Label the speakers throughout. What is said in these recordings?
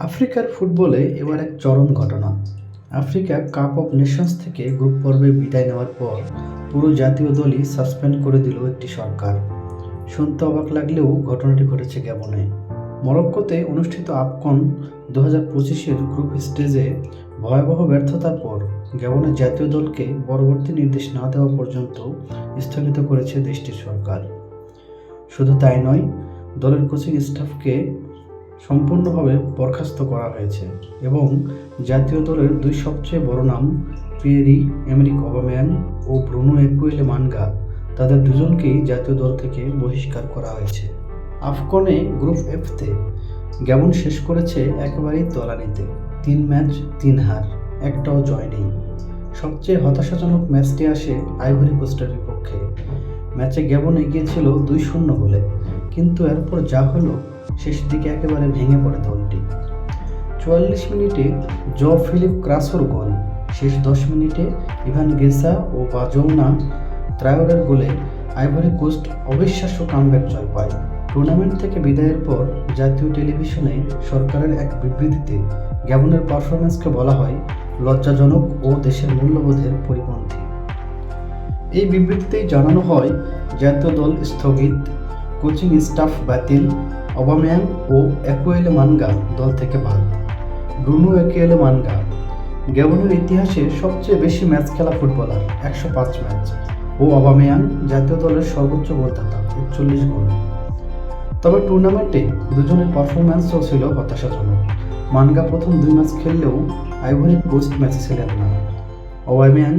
Speaker 1: আফ্রিকার ফুটবলে এবার এক চরম ঘটনা। আফ্রিকা কাপ অফ নেশনস থেকে গ্রুপ পর্বে বিদায় নেওয়ার পর পুরো জাতীয় দলই সাসপেন্ড করে দিল একটি সরকার। শুনতে অবাক লাগলেও ঘটনাটি ঘটেছে গ্যাবনে। মরক্কোতে অনুষ্ঠিত আফকন 2025-এর গ্রুপ স্টেজে ভয়াবহ ব্যর্থতার পর গ্যাবনের জাতীয় দলকে পরবর্তী নির্দেশ না দেওয়া পর্যন্ত স্থগিত করেছে দেশটির সরকার। শুধু তাই নয়, দলের কোচিং স্টাফকে সম্পূর্ণভাবে বরখাস্ত করা হয়েছে এবং জাতীয় দলের দুই সবচেয়ে বড় নাম পিয়েরি-এমেরিক অবামেয়াং ও ব্রুনো একুয়েলে-মানগা তাদের দুজনকেই জাতীয় দল থেকে বহিষ্কার করা হয়েছে। আফকনে গ্রুপ এফতে গ্যাবন শেষ করেছে একেবারেই তলানিতে। 3 ম্যাচ 3 হার, একটাও জয় নেই। সবচেয়ে হতাশাজনক ম্যাচটি আসে আইভরি কোস্টের বিপক্ষে। ম্যাচে গ্যাবন এগিয়েছিল 2-0 গোলে, কিন্তু এরপর যা হলো শেষ দিকে একেবারে ভেঙে পড়ে দলটি। 44 মিনিটে ফিলিপ ক্রাসোর গোল, শেষ 10 মিনিটে ইভান গেসা ও বাজৌনা ত্রায়োরের গোলে আইভরি কোস্ট অবিশ্বাস্য কামব্যাক জয় পায়। টুর্নামেন্ট থেকে বিদায়ের পর জাতীয় টেলিভিশনে সরকারের এক বিবৃতিতে গ্যাবনের পারফরম্যান্সকে বলা হয় লজ্জাজনক ও দেশের মূল্যবোধের পরিপন্থী। এই বিবৃতিতেই জানানো হয় জাতীয় দল স্থগিত, কোচিং স্টাফ বাতিল, অবামেয়াং ও একুয়েলে-মানগা দল থেকে বাদ। ব্রুনো একুয়েলে-মানগা গ্যাবনের ইতিহাসে সবচেয়ে বেশি ম্যাচ খেলা ফুটবলার, 105 ম্যাচ, ও অবামেয়াং জাতীয় দলের সর্বোচ্চ গোলদাতা, 41 গোল। তবে টুর্নামেন্টে দুজনের পারফরম্যান্সও ছিল হতাশাজনক। মানগা প্রথম 2 ম্যাচ খেললেও আইভরি কোস্ট ম্যাচে ছিলেন না। অবামেয়াং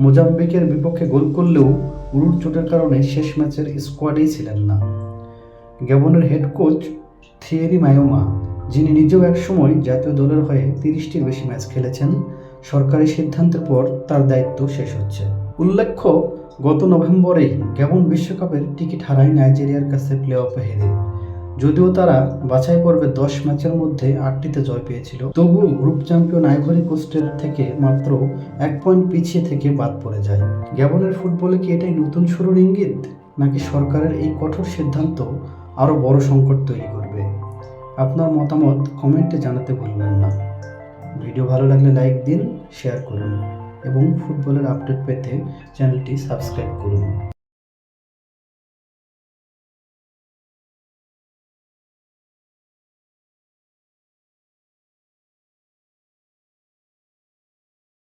Speaker 1: মোজাম্বিকের বিপক্ষে গোল করলেও উরুর চোটের কারণে শেষ ম্যাচের স্কোয়াডেই ছিলেন না। গ্যাবনের হেড কোচ থিয়েরি মায়োমা, যিনি নিজেও একসময় জাতীয় দলের হয়ে 30টির বেশি ম্যাচ খেলেছেন, সরকারি সিদ্ধান্তের পর তার দায়িত্ব শেষ হচ্ছে। উল্লেখ্য, গত নভেম্বরেই গ্যাবন বিশ্বকাপের টিকিট হারায় নাইজেরিয়ার কাছে প্লে অফে হেরে। যদিও তারা বাছাই পর্বে 10 ম্যাচের মধ্যে 8টিতে জয় পেয়েছিল, তবুও গ্রুপ চ্যাম্পিয়ন আইভরি কোস্টের থেকে মাত্র 1 পয়েন্ট পিছিয়ে থেকে বাদ পড়ে যায়। গ্যাবনের ফুটবলে কি এটাই নতুন শুরুর ইঙ্গিত, নাকি সরকারের এই কঠোর সিদ্ধান্ত আরও বড় সংকট তৈরি করবে? আপনার মতামত কমেন্টে জানাতে ভুলবেন না। ভিডিও ভালো লাগলে লাইক দিন, শেয়ার করুন এবং ফুটবলের আপডেট পেতে চ্যানেলটি সাবস্ক্রাইব করুন।